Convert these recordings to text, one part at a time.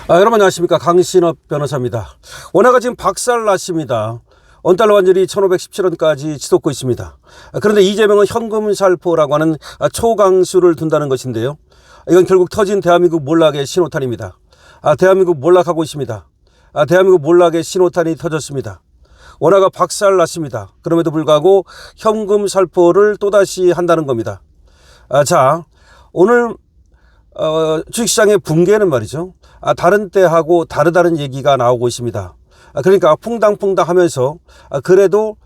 여러분 안녕하십니까. 강신업 변호사입니다. 원화가 지금 박살났습니다. 원달러 환율이 1517원까지 치솟고 있습니다. 그런데 이재명은 현금 살포라고 하는 초강수를 둔다는 것인데요. 이건 결국 터진 대한민국 몰락의 신호탄입니다. 대한민국 몰락하고 있습니다. 대한민국 몰락의 신호탄이 터졌습니다. 원화가 박살났습니다. 그럼에도 불구하고 현금 살포를 또다시 한다는 겁니다. 자, 오늘 주식시장의 붕괴는 말이죠. 다른 때하고 다르다는 얘기가 나오고 있습니다. 그러니까 퐁당퐁당 하면서 그래도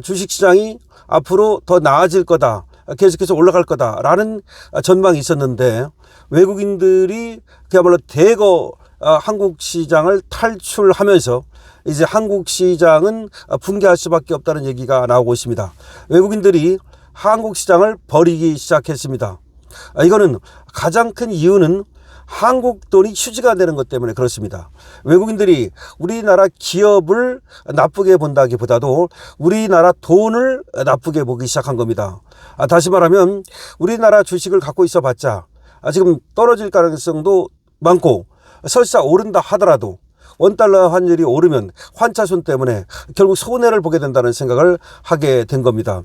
주식시장이 앞으로 더 나아질 거다, 계속해서 올라갈 거다라는 전망이 있었는데 외국인들이 그야말로 대거 한국 시장을 탈출하면서 이제 한국 시장은 붕괴할 수밖에 없다는 얘기가 나오고 있습니다. 외국인들이 한국 시장을 버리기 시작했습니다. 이거는 가장 큰 이유는 한국 돈이 휴지가 되는 것 때문에 그렇습니다. 외국인들이 우리나라 기업을 나쁘게 본다기보다도 우리나라 돈을 나쁘게 보기 시작한 겁니다. 다시 말하면 우리나라 주식을 갖고 있어 봤자 지금 떨어질 가능성도 많고 설사 오른다 하더라도 원달러 환율이 오르면 환차손 때문에 결국 손해를 보게 된다는 생각을 하게 된 겁니다.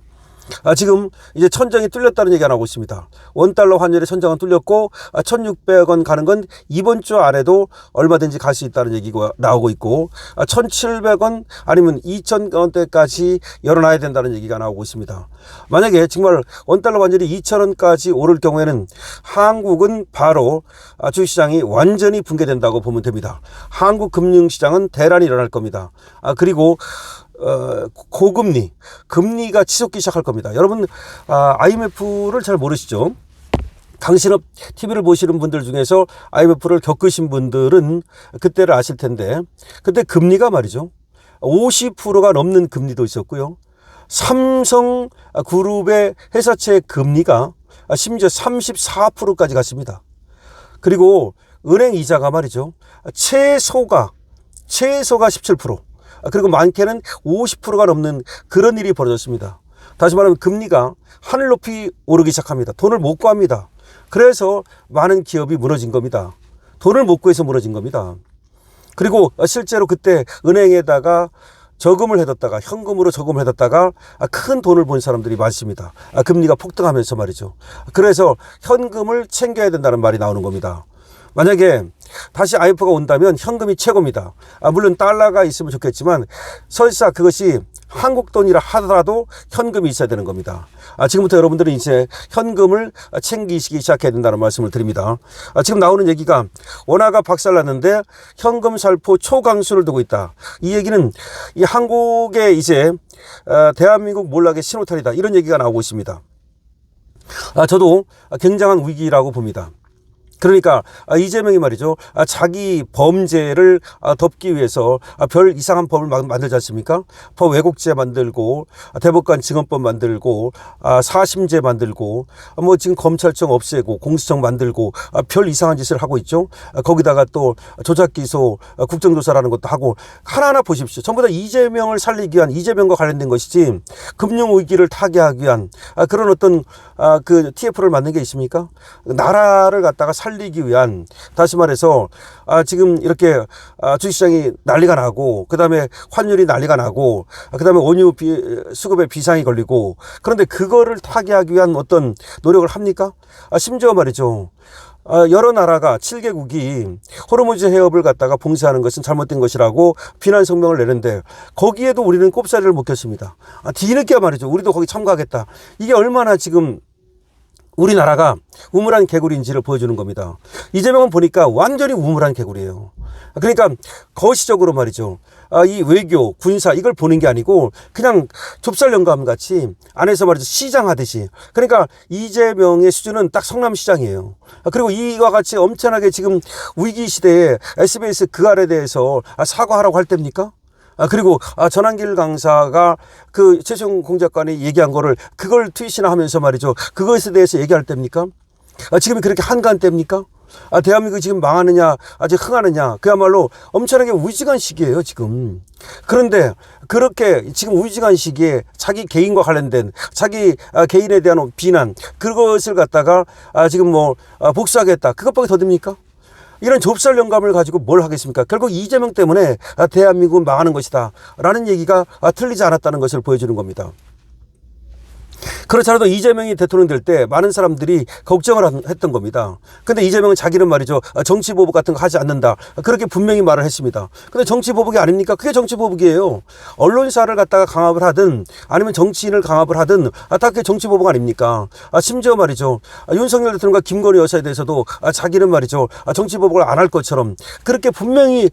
지금 이제 천정이 뚫렸다는 얘기가 나오고 있습니다. 원달러 환율의 천정은 뚫렸고 1600원 가는 건 이번 주 안에도 얼마든지 갈 수 있다는 얘기가 나오고 있고 1700원 아니면 2000원대까지 열어놔야 된다는 얘기가 나오고 있습니다. 만약에 정말 원달러 환율이 2000원까지 오를 경우에는 한국은 바로 주식시장이 완전히 붕괴된다고 보면 됩니다. 한국 금융시장은 대란이 일어날 겁니다. 그리고 고금리, 금리가 치솟기 시작할 겁니다. 여러분, IMF를 잘 모르시죠? 강신업 TV를 보시는 분들 중에서 IMF를 겪으신 분들은 그때를 아실 텐데, 그때 금리가 말이죠, 50%가 넘는 금리도 있었고요. 삼성 그룹의 회사채 금리가 심지어 34%까지 갔습니다. 그리고 은행 이자가 말이죠, 최소가 17%, 그리고 많게는 50%가 넘는 그런 일이 벌어졌습니다. 다시 말하면 금리가 하늘 높이 오르기 시작합니다. 돈을 못 구합니다. 그래서 많은 기업이 무너진 겁니다. 돈을 못 구해서 무너진 겁니다. 그리고 실제로 그때 은행에다가 저금을 해뒀다가 현금으로 저금을 해뒀다가 큰 돈을 본 사람들이 많습니다. 금리가 폭등하면서 말이죠. 그래서 현금을 챙겨야 된다는 말이 나오는 겁니다. 만약에 다시 IMF가 온다면 현금이 최고입니다. 물론 달러가 있으면 좋겠지만 설사 그것이 한국 돈이라 하더라도 현금이 있어야 되는 겁니다. 지금부터 여러분들은 이제 현금을 챙기시기 시작해야 된다는 말씀을 드립니다. 지금 나오는 얘기가 원화가 박살났는데 현금 살포 초강수를 두고 있다. 이 얘기는 이 한국의 이제 대한민국 몰락의 신호탄이다, 이런 얘기가 나오고 있습니다. 저도 굉장한 위기라고 봅니다. 그러니까 이재명이 말이죠, 자기 범죄를 덮기 위해서 별 이상한 법을 만들지 않습니까? 법 왜곡죄 만들고 대법관 증언법 만들고 사심죄 만들고 뭐 지금 검찰청 없애고 공수처 만들고 별 이상한 짓을 하고 있죠. 거기다가 또 조작기소 국정조사라는 것도 하고 하나하나 보십시오. 전부 다 이재명을 살리기 위한, 이재명과 관련된 것이지 금융위기를 타개하기 위한 그런 어떤 그 TF를 만든 게 있습니까? 나라를 갖다가 살리기 위한, 다시 말해서 지금 이렇게 주식시장이 난리가 나고 그 다음에 환율이 난리가 나고 그 다음에 원유 수급에 비상이 걸리고, 그런데 그거를 타개하기 위한 어떤 노력을 합니까? 심지어 말이죠, 여러 나라가 7개국이 호르무즈 해협을 갖다가 봉쇄하는 것은 잘못된 것이라고 비난 성명을 내는데 거기에도 우리는 꼽사리를 못 꼈습니다. 뒤늦게 말이죠, 우리도 거기 참가하겠다. 이게 얼마나 지금 우리나라가 우물한 개구리인지를 보여주는 겁니다. 이재명은 보니까 완전히 우물한 개구리예요. 그러니까 거시적으로 말이죠, 이 외교, 군사 이걸 보는 게 아니고 그냥 좁쌀 영감 같이 안에서 말이죠, 시장하듯이. 그러니까 이재명의 수준은 딱 성남시장이에요. 그리고 이와 같이 엄청나게 지금 위기 시대에 SBS 그 알에 대해서 사과하라고 할 때입니까? 그리고 전한길 강사가 그 최수영 공작관이 얘기한 거를 그걸 트윗이나 하면서 말이죠, 그것에 대해서 얘기할 때입니까? 지금이 그렇게 한가한 때입니까? 대한민국이 지금 망하느냐 아직 흥하느냐, 그야말로 엄청나게 우직한 시기예요 지금. 그런데 그렇게 지금 우직한 시기에 자기 개인과 관련된 자기 개인에 대한 비난, 그것을 갖다가 지금 뭐 복수하겠다, 그것밖에 더 됩니까? 이런 좁쌀 영감을 가지고 뭘 하겠습니까? 결국 이재명 때문에 대한민국은 망하는 것이다 라는 얘기가 틀리지 않았다는 것을 보여주는 겁니다. 그렇지 않아도 이재명이 대통령 될 때 많은 사람들이 걱정을 했던 겁니다. 근데 이재명은 자기는 말이죠, 정치 보복 같은 거 하지 않는다, 그렇게 분명히 말을 했습니다. 근데 정치 보복이 아닙니까? 그게 정치 보복이에요. 언론사를 갖다가 강압을 하든 아니면 정치인을 강압을 하든 다 그게 정치 보복 아닙니까? 심지어 말이죠, 윤석열 대통령과 김건희 여사에 대해서도 자기는 말이죠, 정치 보복을 안 할 것처럼 그렇게 분명히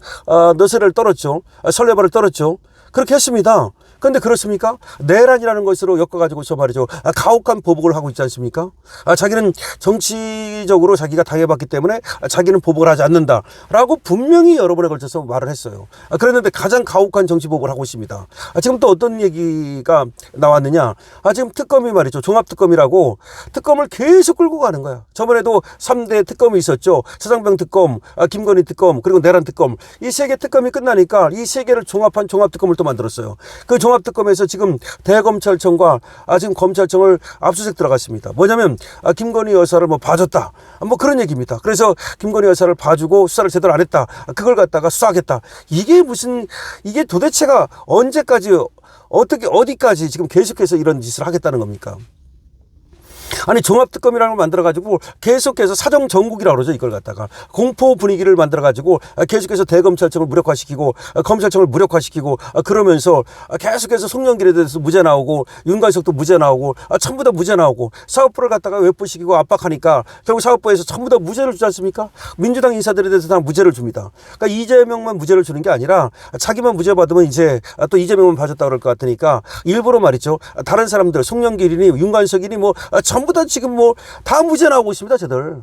너새를 떨었죠. 설레발을 떨었죠. 그렇게 했습니다. 그런데 그렇습니까? 내란이라는 것으로 엮어가지고서 말이죠, 가혹한 보복을 하고 있지 않습니까? 자기는 정치적으로 자기가 당해봤기 때문에 자기는 보복을 하지 않는다라고 분명히 여러 번에 걸쳐서 말을 했어요. 그랬는데 가장 가혹한 정치 보복을 하고 있습니다. 지금 또 어떤 얘기가 나왔느냐? 지금 특검이 말이죠, 종합특검이라고 특검을 계속 끌고 가는 거야. 저번에도 3대 특검이 있었죠. 최상병 특검, 김건희 특검, 그리고 내란 특검. 이 세 개 특검이 끝나니까 이 세 개를 종합한 종합특검을 또 만들었어요. 그 종합특검에서 지금 대검찰청과 지금 검찰청을 압수수색 들어갔습니다. 뭐냐면 김건희 여사를 뭐 봐줬다, 뭐 그런 얘기입니다. 그래서 김건희 여사를 봐주고 수사를 제대로 안 했다, 그걸 갖다가 수사하겠다. 이게 무슨, 이게 도대체가 언제까지, 어떻게, 어디까지 지금 계속해서 이런 짓을 하겠다는 겁니까? 아니, 종합특검이라는 걸 만들어가지고 계속해서 사정정국이라고 그러죠. 이걸 갖다가 공포 분위기를 만들어가지고 계속해서 대검찰청을 무력화시키고 검찰청을 무력화시키고 그러면서 계속해서 송영길에 대해서 무죄 나오고 윤관석도 무죄 나오고 전부 다 무죄 나오고 사법부를 갖다가 외부시키고 압박하니까 결국 사법부에서 전부 다 무죄를 주지 않습니까? 민주당 인사들에 대해서 다 무죄를 줍니다. 그러니까 이재명만 무죄를 주는 게 아니라 자기만 무죄 받으면 이제 또 이재명만 봐줬다 그럴 것 같으니까 일부러 말이죠, 다른 사람들 송영길이니 윤관석이니 뭐 전부 다 지금 뭐 다 무죄 나오고 있습니다. 쟤들.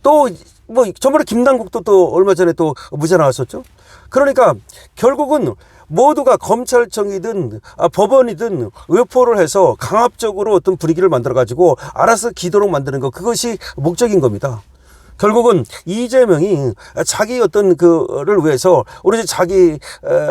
또 뭐 저번에 김남국도 또 얼마 전에 또 무죄 나왔었죠. 그러니까 결국은 모두가 검찰청이든 법원이든 외포를 해서 강압적으로 어떤 분위기를 만들어 가지고 알아서 기도록 만드는 거, 그것이 목적인 겁니다. 결국은 이재명이 자기 어떤 그를 위해서, 오로지 자기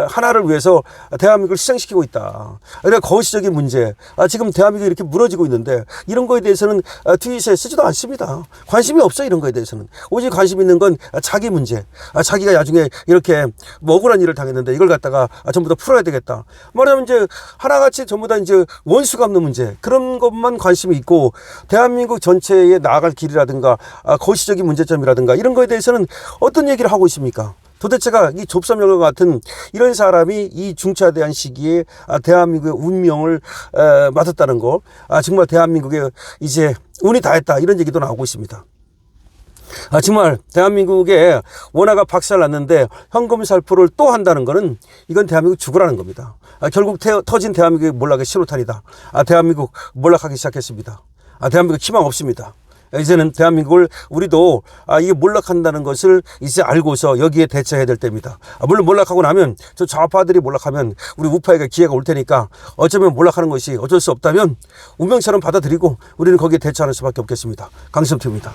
하나를 위해서 대한민국을 희생시키고 있다. 그러니까 거시적인 문제, 지금 대한민국이 이렇게 무너지고 있는데 이런 거에 대해서는 트윗에 쓰지도 않습니다. 관심이 없어요. 이런 거에 대해서는 오직 관심 있는 건 자기 문제, 자기가 나중에 이렇게 뭐 억울한 일을 당했는데 이걸 갖다가 전부 다 풀어야 되겠다. 말하자면 이제 하나같이 전부 다 이제 원수가 없는 문제, 그런 것만 관심이 있고 대한민국 전체에 나아갈 길이라든가 거시적인 문제점이라든가 이런 거에 대해서는 어떤 얘기를 하고 있습니까? 도대체가 이 좁쌀영감 같은 이런 사람이 이 중차대한 시기에 대한민국의 운명을 맡았다는 거, 정말 대한민국에 이제 운이 다했다, 이런 얘기도 나오고 있습니다. 정말 대한민국에 원화가 박살났는데 현금 살포를 또 한다는 거는 이건 대한민국 죽으라는 겁니다. 결국 터진 대한민국의 몰락의 신호탄이다. 대한민국 몰락하기 시작했습니다. 대한민국 희망 없습니다. 이제는 대한민국을 우리도 이게 몰락한다는 것을 이제 알고서 여기에 대처해야 될 때입니다. 물론 몰락하고 나면, 저 좌파들이 몰락하면 우리 우파에게 기회가 올 테니까 어쩌면 몰락하는 것이 어쩔 수 없다면 운명처럼 받아들이고 우리는 거기에 대처하는 수밖에 없겠습니다. 강성태입니다.